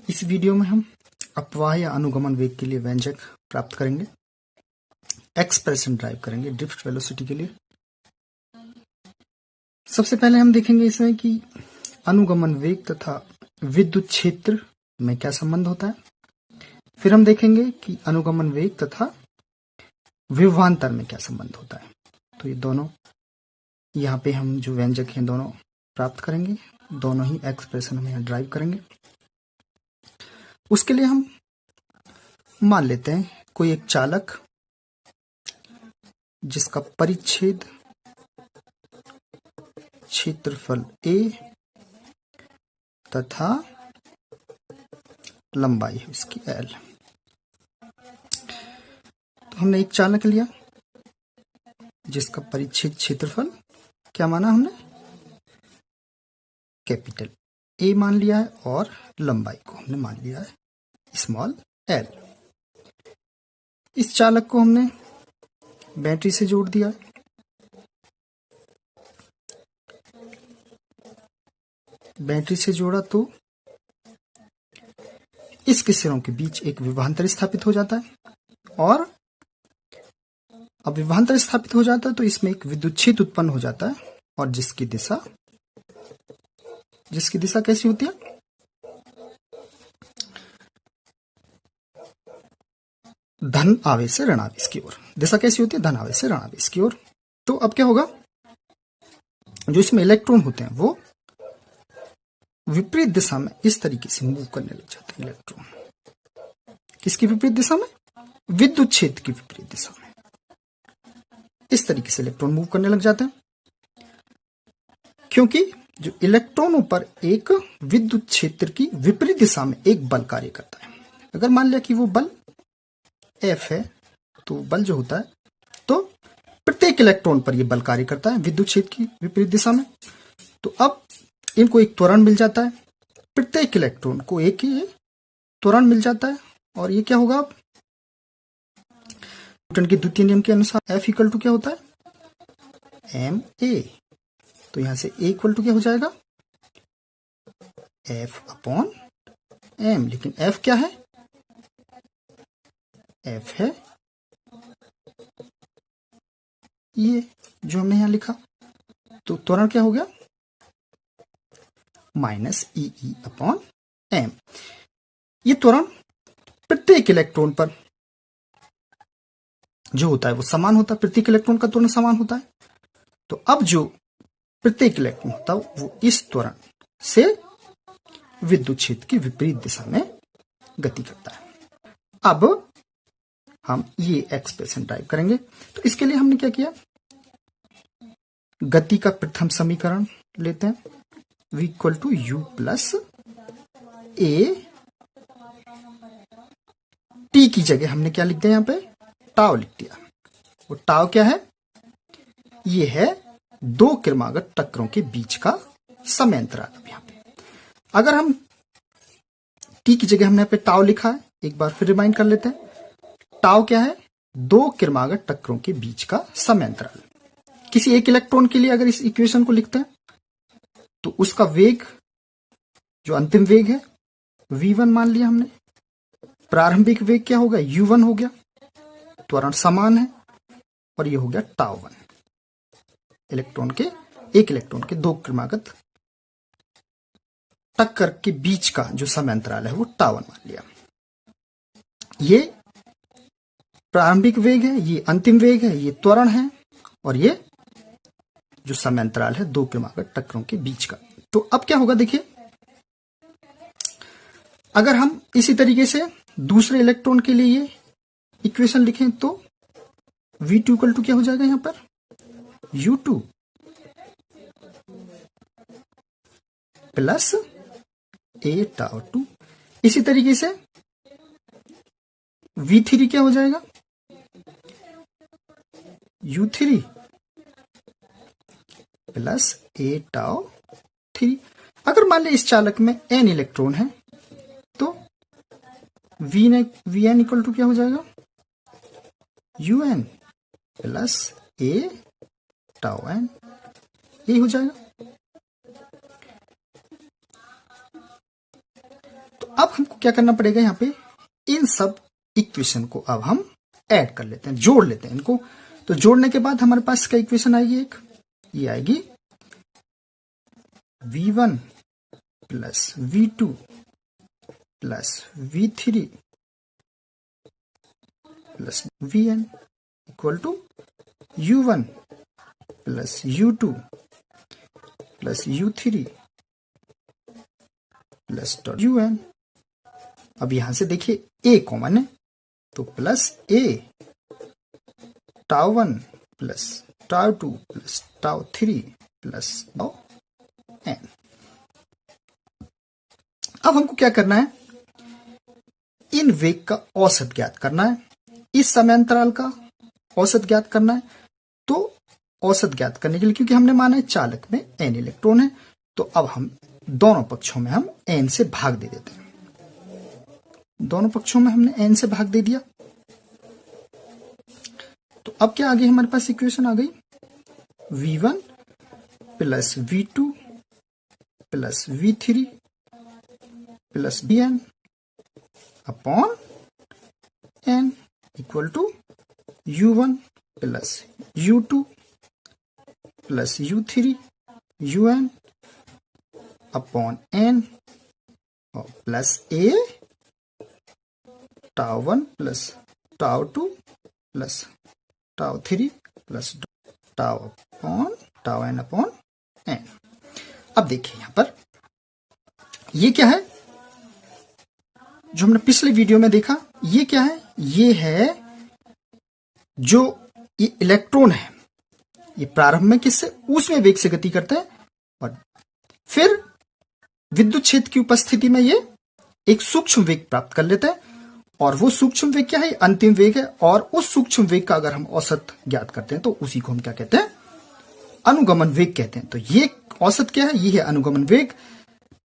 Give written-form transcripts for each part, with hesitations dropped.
इस वीडियो में हम अपवाह या अनुगमन वेग के लिए व्यंजक प्राप्त करेंगे, एक्सप्रेशन ड्राइव करेंगे ड्रिफ्ट वेलोसिटी के लिए। सबसे पहले हम देखेंगे इसमें कि अनुगमन वेग तथा विद्युत क्षेत्र में क्या संबंध होता है। फिर हम देखेंगे कि अनुगमन वेग तथा विभवांतर में क्या संबंध होता है। तो ये दोनों यहाँ पे हम जो व्यंजक हैं दोनों प्राप्त करेंगे, दोनों ही एक्सप्रेशन हम यहाँ ड्राइव करेंगे। उसके लिए हम मान लेते हैं कोई एक चालक जिसका परिच्छेद क्षेत्रफल a तथा लंबाई है इसकी l। तो हमने एक चालक लिया जिसका परिच्छेद क्षेत्रफल क्या माना हमने, कैपिटल A मान लिया है और लंबाई को हमने मान लिया है स्मॉल l। इस चालक को हमने बैटरी से जोड़ दिया। बैटरी से जोड़ा तो इसके सिरों के बीच एक विभवांतर स्थापित हो जाता है और अब विभवांतर स्थापित हो जाता है तो इसमें एक विद्युत क्षेत्र उत्पन्न हो जाता है और जिसकी दिशा कैसी होती है, धन आवेश से ऋण आवेश की ओर। दिशा कैसी होती है, धन आवेश से ऋण आवेश की ओर। तो अब क्या होगा, जो इसमें इलेक्ट्रॉन होते हैं वो विपरीत दिशा में इस तरीके से मूव करने लग जाते हैं। इलेक्ट्रॉन किसकी विपरीत दिशा में, विद्युत क्षेत्र की विपरीत दिशा में इस तरीके से इलेक्ट्रॉन मूव करने लग जाते हैं, क्योंकि जो इलेक्ट्रॉनों पर एक विद्युत क्षेत्र की विपरीत दिशा में एक बल कार्य करता है। अगर मान लिया कि वो बल F है तो बल जो होता है तो प्रत्येक इलेक्ट्रॉन पर ये बल कार्य करता है विद्युत क्षेत्र की विपरीत दिशा में। तो अब इनको एक त्वरण मिल जाता है, प्रत्येक इलेक्ट्रॉन को एक ही त्वरण मिल जाता है और ये क्या होगा, अब न्यूटन के द्वितीय नियम के अनुसार F इक्वल टू क्या होता है, ma। तो यहां से A इक्वल टू क्या हो जाएगा, F अपॉन m। लेकिन F क्या है, F है ये जो हमने यहां लिखा। तो त्वरण क्या हो गया, माइनस ई अपॉन m। ये त्वरण प्रत्येक इलेक्ट्रॉन पर जो होता है वो समान होता है, प्रत्येक इलेक्ट्रॉन का त्वरण समान होता है। तो अब जो प्रत्येक इलेक्ट्रॉन होता है वो इस त्वरण से विद्युत क्षेत्र की विपरीत दिशा में गति करता है। अब हम ये एक्सप्रेशन टाइप करेंगे। तो इसके लिए हमने क्या किया, गति का प्रथम समीकरण लेते हैं, v equal to u plus a। t की जगह हमने क्या लिख दिया, यहाँ पे टाउ लिख दिया। वो टाउ क्या है, ये है दो क्रमागत टक्करों के बीच का समय अंतराल। अब यहाँ पे अगर हम t की जगह हमने यहाँ पे टाउ लिखा है, एक बार फिर रिमाइंड कर लेते हैं। टाउ क्या है, दो क्रमागत टक्करों के बीच का समय अंतराल। किसी एक इलेक्ट्रॉन के लिए अगर इस इक्वेशन को लिखते हैं तो उसका वेग जो अंतिम वेग है v1 मान लिया हमने, प्रारंभिक वेग क्या होगा, u1 हो गया, त्वरण समान है और ये हो गया टाउ1। एक इलेक्ट्रॉन के दो क्रमागत टक्कर के बीच का जो समय अंतराल है वो टाउ1 मान लिया। ये प्रारंभिक वेग है, ये अंतिम वेग है, ये त्वरण है और ये जो समय अंतराल है दो क्रमागत टक्करों के बीच का। तो अब क्या होगा, देखिए अगर हम इसी तरीके से दूसरे इलेक्ट्रॉन के लिए ये इक्वेशन लिखें तो v2 इक्वल टू क्या हो जाएगा, यहां पर u2 प्लस a टाउ 2। इसी तरीके से v3 क्या हो जाएगा, u3 प्लस a टाउ 3। अगर मान लें इस चालक में n इलेक्ट्रॉन है तो vn इक्वल टू क्या हो जाएगा, un plus a tau n, ये हो जाएगा। तो अब हमको क्या करना पड़ेगा, यहाँ पे इन सब इक्वेशन को अब हम ऐड कर लेते हैं, जोड़ लेते हैं इनको। तो जोड़ने के बाद हमारे पास क्या इक्वेशन आएगी, एक ये आएगी v1 plus v2 plus v3 plus vn equal to u1 plus u2 plus u3 plus un। अब यहां से देखिए a कॉमन है, तो plus a τ1 plus τ2 plus τ3 plus n। अब हमको क्या करना है, इन वेग का औसत ज्ञात करना है, इस समयांतराल का औसत ज्ञात करना है। तो औसत ज्ञात करने के लिए, क्योंकि हमने माना है चालक में n इलेक्ट्रॉन है, तो अब हम दोनों पक्षों में हम n से भाग दे देते हैं। दोनों पक्षों में हमने n से भाग दे दिया, तो अब क्या आ गई हमारे पास इक्वेशन आ गई v1 plus v2 plus v3 plus vn upon n equal to u1 plus u2 plus u3 un upon n और plus a τ1 plus τ2 plus τ3 plus τ upon τn upon n। अब देखिए यहां पर ये क्या है, जो हमने पिछले वीडियो में देखा, ये क्या है, ये है जो ये इलेक्ट्रॉन है, ये प्रारंभ में किससे, ऊष्मीय वेग से गति करते हैं और फिर विद्युत क्षेत्र की उपस्थिति में ये एक सूक्ष्म वेग प्राप्त कर लेते हैं। और वो सूक्ष्म वेग क्या है, अंतिम वेग है। और उस सूक्ष्म वेग का अगर हम औसत ज्ञात करते हैं तो उसी को हम क्या कहते हैं, अनुगमन वेग कहते हैं। तो ये औसत क्या है, ये है अनुगमन वेग।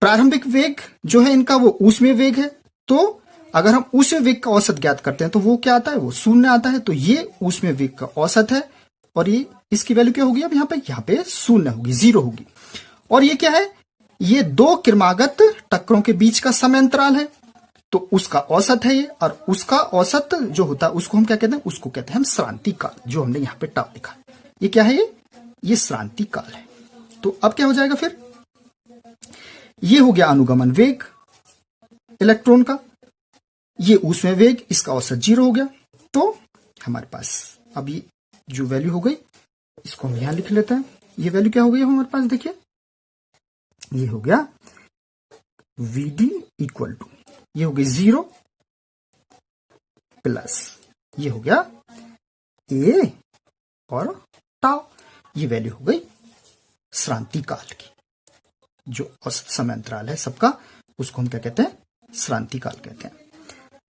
प्रारंभिक वेग जो है इनका वो ऊष्मीय वेग है, तो अगर हम ऊष्मीय वेग का औसत ज्ञात करते हैं तो वो क्या आता है, वो 0 आता है। तो ये ऊष्मीय वेग का औसत है और ये इसकी वैल्यू क्या होगी, अब यहाँ पे 0 होगी, 0 होगी। और ये क्या है, ये दो क्रमागत टक्करों के बीच का समय अंतराल है, तो उसका औसत है ये। और उसका औसत जो होता है उसको हम क्या कहते हैं, उसको कहते हैं हम श्रांति काल, जो हमने यहाँ पे टाउ लिखा। ये क्या है, ये श्रांति काल है। तो अब क्या हो जाएगा, फिर ये हो गया अनुगमन वेग इलेक्ट्रॉन का, ये ऊष्मीय वेग, इसका औसत 0 हो गया। तो हमारे पास अब ये जो वैल्यू हो गई, इसको हम यहां लिख लेते हैं। ये वैल्यू क्या हो गई हमारे पास, देखिए ये हो गया Vd इक्वल टू, ये हो गई 0 प्लस ये हो गया a और टाउ, ये वैल्यू हो गई श्रांति काल की। जो औसत समय अंतराल है सबका, उसको हम क्या कहते हैं, श्रांति काल कहते हैं।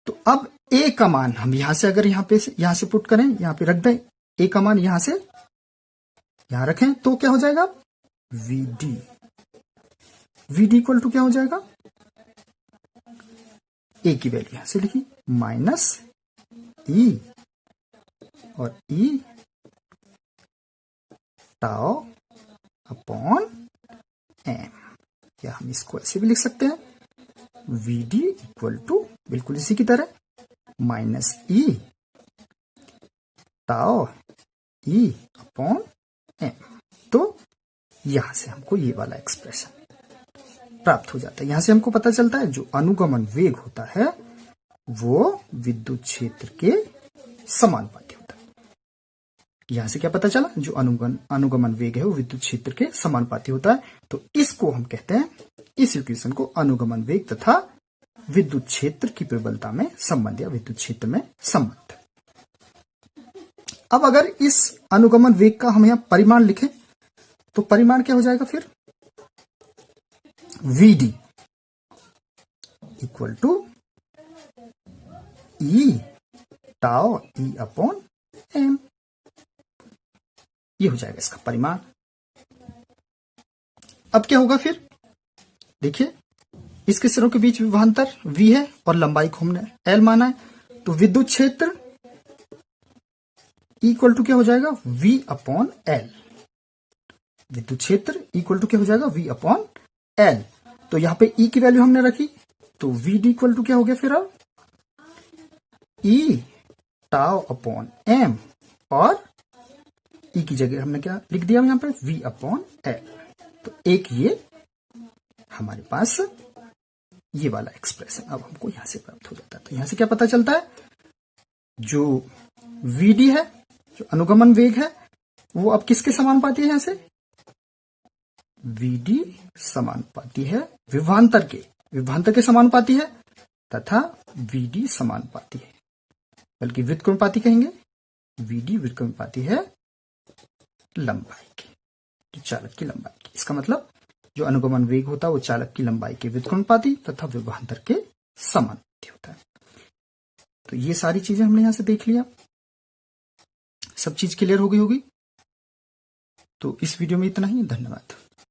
तो अब a का मान हम यहां से, अगर यहां से पुट करें, यहां पे रख दें, a का मान यहां से यहां रखें, तो क्या हो जाएगा, Vd इक्वल टू क्या हो जाएगा, a की वैल्यू यहां से लिखी माइनस e और e टाउ अपॉन m, या हम इसको ऐसे भी लिख सकते हैं, Vd इक्वल टू बिल्कुल इसी की तरह minus e tau e upon m। तो यहां से हमको ये वाला एक्सप्रेशन प्राप्त हो जाता है। यहां से हमको पता चलता है जो अनुगमन वेग होता है वो विद्युत क्षेत्र के समानुपाती होता है। यहां से क्या पता चला, जो अनुगमन वेग है वो विद्युत क्षेत्र के समानुपाती होता है। तो इसको हम कहते हैं, इस इक्वेशन को अनुगमन वेग तथा विद्युत क्षेत्र की प्रबलता में संबंध या विद्युत क्षेत्र में संबंध। अब अगर इस अनुगमन वेग का हम यहां परिमाण लिखें तो परिमाण क्या हो जाएगा, फिर Vd equal to E tau E upon m, ये हो जाएगा इसका परिमाण। अब क्या होगा, फिर देखिए इसके सिरों के बीच विभवांतर v है और लंबाई को हमने l माना है, तो विद्युत क्षेत्र इक्वल टू क्या हो जाएगा, v अपॉन l। विद्युत क्षेत्र इक्वल टू क्या हो जाएगा, v अपॉन l। तो यहां पे E की वैल्यू हमने रखी तो VD इक्वल टू क्या हो गया फिर अब E टाउ अपॉन M, और E की जगह हमने क्या लिख दिया यहां पे V अपॉन L। तो एक ये हमारे पास ये वाला एक्सप्रेशन अब हमको यहां से प्राप्त हो जाता है। तो यहां से क्या पता चलता है, जो VD है, जो अनुगमन वेग है, वो अब किसके समानुपाती है, यहां से VD समानुपाती है विभवांतर के समानुपाती है, तथा VD समानुपाती है, बल्कि व्युत्क्रमानुपाती कहेंगे, VD व्युत्क्रमानुपाती है लंबाई की, चालक की लंबाई की। इसका मतलब जो अनुगमन वेग होता है वो चालक की लंबाई के व्युत्क्रमानुपाती तथा विभवांतर के समानुपाती होता है। तो ये सारी चीजें हमने यहां से देख लिया, सब चीज क्लियर हो गई होगी। तो इस वीडियो में इतना ही, धन्यवाद।